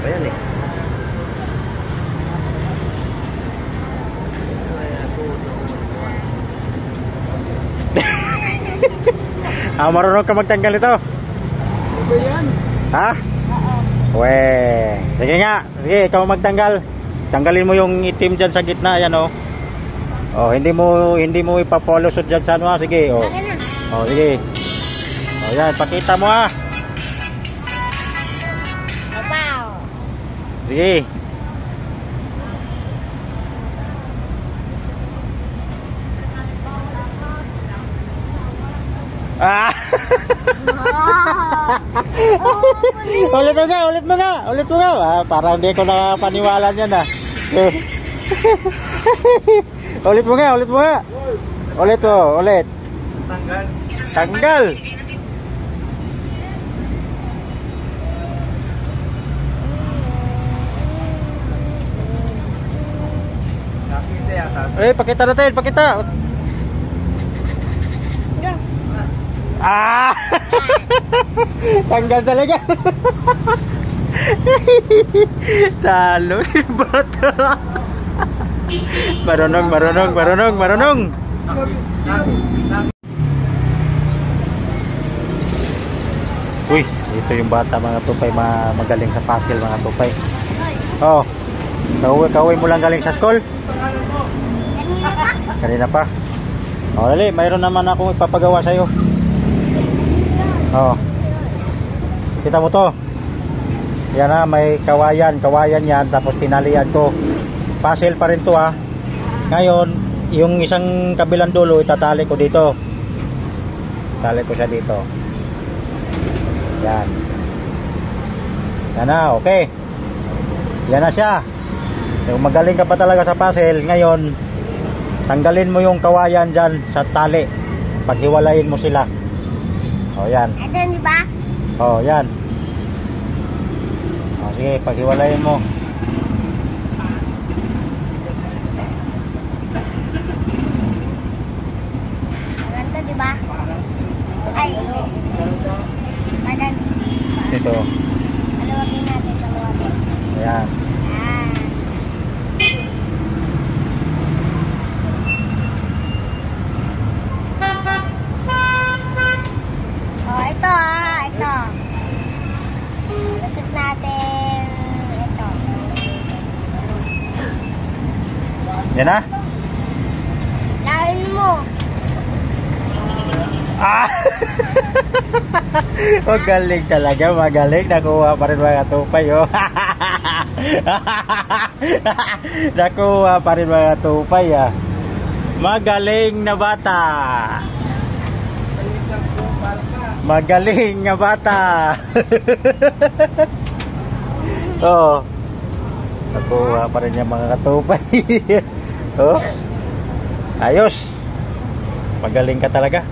Ayan eh. Marunong ka magtanggal ito? Ano yan? Ha? Weh. Sige nga. Sige, ikaw magtanggal. Tanggalin mo yung itim dyan sa gitna. Yan oh. Oh, hindi mo ipapolusot dyan sa ano ha. Sige oh. Oh, sige. Oh, yan. Pakita mo ha. Sige. Ah. Ulit mo nga. Ah, parang hindi ko nakapaniwala niyan ah. Ulit mo nga. Ulit. Tanggal. Pakita natin. Ah! Tanggal talaga. Talo yung bata. Marunong. Uy, ito yung bata mga tupay, magaling sa puzzle mga tupay. Oh, kaway mo lang galing sa school? Kanina pa? Oh, dali, mayroon naman akong ipapagawa sa'yo. Oh. Kita mo to? Yan na, may kawayan yan, tapos tinalian ko. Puzzle pa rin to ha. Ngayon, yung isang kabilang dulo, itatali ko dito. Tali ko siya dito. Yan. Yan na, okay. Yan na siya. Kung magaling ka pa talaga sa puzzle, ngayon, tanggalin mo yung kawayan dyan sa tali. Paghiwalayin mo sila. O, yan. Ito, di ba? O, yan. O, sige, paghiwalayin mo. Ganito, di ba? Ay, madami. Ito. Maluwagin natin. Ayan. Ito. Lusot natin ito. Yan na? Lain mo. Ah! Magaling talaga, magaling. Nakuha pa rin mga tupay, oh. Nakuha pa rin mga tupay, ah. Magaling na bata. Magaling nga bata. Oh. Nakuha pa rin yung mga katupay. Oh. Ayos. Magaling ka talaga.